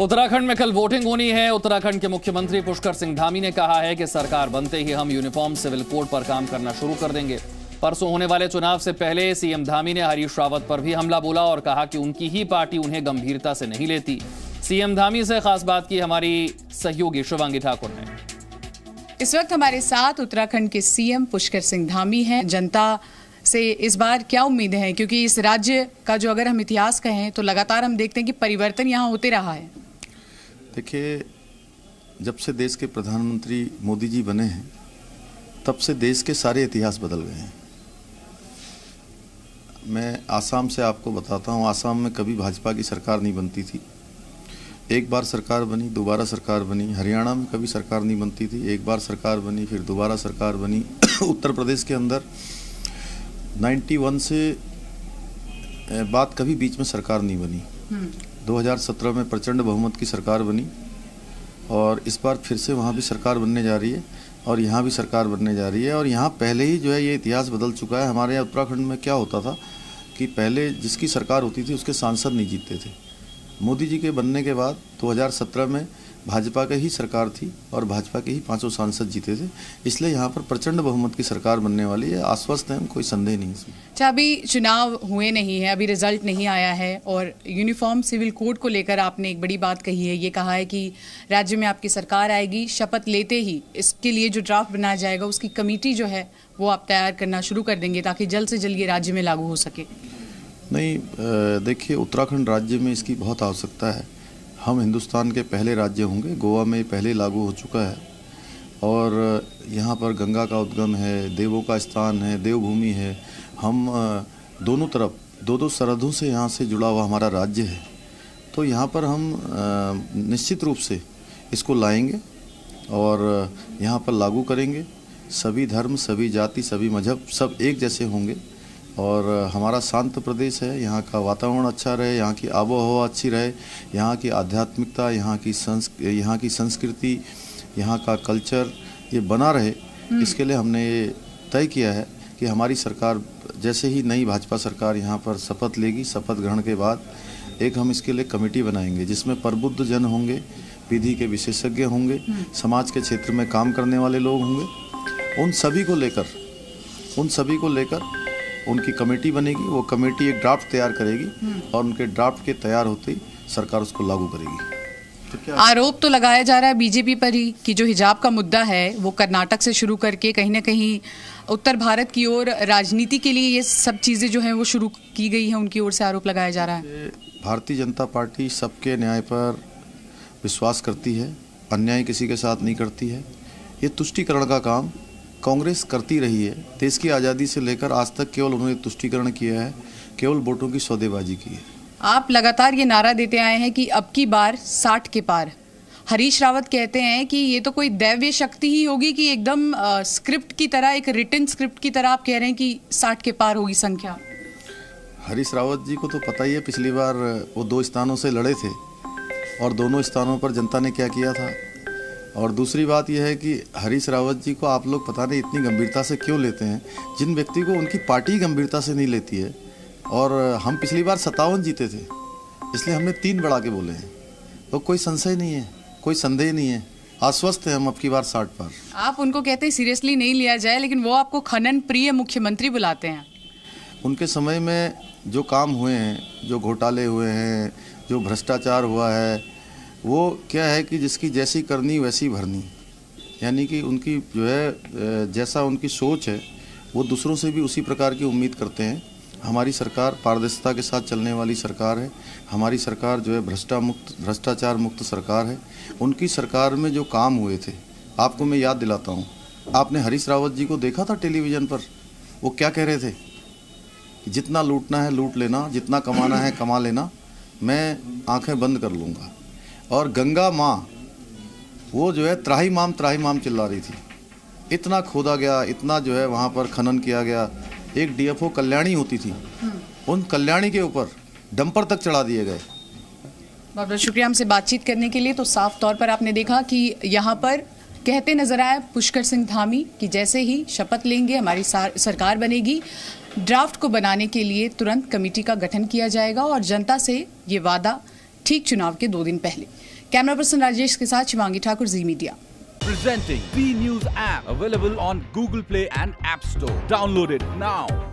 उत्तराखंड में कल वोटिंग होनी है। उत्तराखंड के मुख्यमंत्री पुष्कर सिंह धामी ने कहा है कि सरकार बनते ही हम यूनिफॉर्म सिविल कोड पर काम करना शुरू कर देंगे। परसों होने वाले चुनाव से पहले सीएम धामी ने हरीश रावत पर भी हमला बोला और कहा कि उनकी ही पार्टी उन्हें गंभीरता से नहीं लेती। सीएम धामी से खास बात की हमारी सहयोगी शिवांगी ठाकुर ने। इस वक्त हमारे साथ उत्तराखंड के सीएम पुष्कर सिंह धामी हैं। जनता से इस बार क्या उम्मीदें हैं, क्योंकि इस राज्य का जो अगर हम इतिहास कहें तो लगातार हम देखते हैं कि परिवर्तन यहाँ होते रहा है। देखिए, जब से देश के प्रधानमंत्री मोदी जी बने हैं तब से देश के सारे इतिहास बदल गए हैं। मैं आसाम से आपको बताता हूँ, आसाम में कभी भाजपा की सरकार नहीं बनती थी। एक बार सरकार बनी, दोबारा सरकार बनी। हरियाणा में कभी सरकार नहीं बनती थी, एक बार सरकार बनी, फिर दोबारा सरकार बनी। उत्तर प्रदेश के अंदर 91 से बाद कभी बीच में सरकार नहीं बनी। 2017 में प्रचंड बहुमत की सरकार बनी और इस बार फिर से वहाँ भी सरकार बनने जा रही है और यहाँ भी सरकार बनने जा रही है। और यहाँ पहले ही जो है ये इतिहास बदल चुका है। हमारे यहाँ उत्तराखंड में क्या होता था कि पहले जिसकी सरकार होती थी उसके सांसद नहीं जीतते थे। मोदी जी के बनने के बाद 2017 में भाजपा की ही सरकार थी और भाजपा के ही 5 सांसद जीते थे, इसलिए यहाँ पर प्रचंड बहुमत की सरकार बनने वाली है। आश्वस्त हैं, कोई संदेह नहीं इसमें। अच्छा, अभी चुनाव हुए नहीं है, अभी रिजल्ट नहीं आया है और यूनिफॉर्म सिविल कोड को लेकर आपने एक बड़ी बात कही है। ये कहा है कि राज्य में आपकी सरकार आएगी, शपथ लेते ही इसके लिए जो ड्राफ्ट बनाया जाएगा उसकी कमेटी जो है वो आप तैयार करना शुरू कर देंगे ताकि जल्द से जल्द ये राज्य में लागू हो सके। नहीं, देखिए, उत्तराखंड राज्य में इसकी बहुत आवश्यकता है। हम हिंदुस्तान के पहले राज्य होंगे। गोवा में पहले लागू हो चुका है और यहाँ पर गंगा का उद्गम है, देवों का स्थान है, देवभूमि है। हम दोनों तरफ दो सरहदों से यहाँ से जुड़ा हुआ हमारा राज्य है। तो यहाँ पर हम निश्चित रूप से इसको लाएंगे और यहाँ पर लागू करेंगे। सभी धर्म, सभी जाति, सभी मजहब सब एक जैसे होंगे और हमारा शांत प्रदेश है। यहाँ का वातावरण अच्छा रहे, यहाँ की आबो हवा अच्छी रहे, यहाँ की आध्यात्मिकता, यहाँ की संस्कृति, यहाँ का कल्चर ये बना रहे। इसके लिए हमने ये तय किया है कि हमारी सरकार जैसे ही नई भाजपा सरकार यहाँ पर शपथ लेगी, शपथ ग्रहण के बाद एक हम इसके लिए कमेटी बनाएंगे जिसमें प्रबुद्ध जन होंगे, विधि के विशेषज्ञ होंगे, समाज के क्षेत्र में काम करने वाले लोग होंगे। उन सभी को लेकर उनकी कमेटी बनेगी। वो कमेटी एक ड्राफ्ट तैयार करेगी और उनके ड्राफ्ट के तैयार होते ही सरकार उसको लागू करेगी। तो आरोप तो लगाया जा रहा है बीजेपी पर ही कि जो हिजाब का मुद्दा है वो कर्नाटक से शुरू करके कहीं ना कहीं उत्तर भारत की ओर राजनीति के लिए ये सब चीजें जो हैं वो शुरू की गई हैं, उनकी ओर से आरोप लगाया जा रहा है। भारतीय जनता पार्टी सबके न्याय पर विश्वास करती है, अन्याय किसी के साथ नहीं करती है। ये तुष्टीकरण का काम कांग्रेस करती रही है। देश की आज़ादी से लेकर आज तक केवल उन्होंने तुष्टीकरण किया है, केवल वोटों की सौदेबाजी की है। आप लगातार ये नारा देते आए हैं कि अब की बार 60 के पार। हरीश रावत कहते हैं कि ये तो कोई दैवीय शक्ति ही होगी कि एकदम स्क्रिप्ट की तरह, एक रिटन स्क्रिप्ट की तरह आप कह रहे हैं कि 60 के पार होगी संख्या। हरीश रावत जी को तो पता ही है, पिछली बार वो 2 स्थानों से लड़े थे और दोनों स्थानों पर जनता ने क्या किया था। और दूसरी बात यह है कि हरीश रावत जी को आप लोग पता नहीं इतनी गंभीरता से क्यों लेते हैं, जिन व्यक्ति को उनकी पार्टी गंभीरता से नहीं लेती है। और हम पिछली बार 57 जीते थे, इसलिए हमने 3 बढ़ा के बोले हैं। तो कोई संशय नहीं है, कोई संदेह नहीं है, आश्वस्त है हम अब की बार 60 पार। आप उनको कहते हैं सीरियसली नहीं लिया जाए, लेकिन वो आपको खनन प्रिय मुख्यमंत्री बुलाते हैं। उनके समय में जो काम हुए हैं, जो घोटाले हुए हैं, जो भ्रष्टाचार हुआ है, वो क्या है कि जिसकी जैसी करनी वैसी भरनी। यानी कि उनकी जो है जैसा उनकी सोच है वो दूसरों से भी उसी प्रकार की उम्मीद करते हैं। हमारी सरकार पारदर्शिता के साथ चलने वाली सरकार है। हमारी सरकार जो है भ्रष्टाचार मुक्त सरकार है। उनकी सरकार में जो काम हुए थे, आपको मैं याद दिलाता हूँ, आपने हरीश रावत जी को देखा था टेलीविज़न पर, वो क्या कह रहे थे? जितना लूटना है लूट लेना, जितना कमाना है कमा लेना, मैं आंखें बंद कर लूँगा। और गंगा माँ वो जो है त्राही माम चिल्ला रही थी। इतना खोदा गया, इतना जो है वहाँ पर खनन किया गया। एक डीएफओ कल्याणी होती थी, उन कल्याणी के ऊपर डंपर तक चढ़ा दिए गए। बहुत बहुत शुक्रिया हमसे बातचीत करने के लिए। तो साफ तौर पर आपने देखा कि यहाँ पर कहते नजर आए पुष्कर सिंह धामी कि जैसे ही शपथ लेंगे, हमारी सरकार बनेगी, ड्राफ्ट को बनाने के लिए तुरंत कमेटी का गठन किया जाएगा और जनता से ये वादा ठीक चुनाव के 2 दिन पहले। कैमरा पर्सन राजेश के साथ शिवांगी ठाकुर, जी media. Presenting V News app, available on Google Play and App Store. Download it now.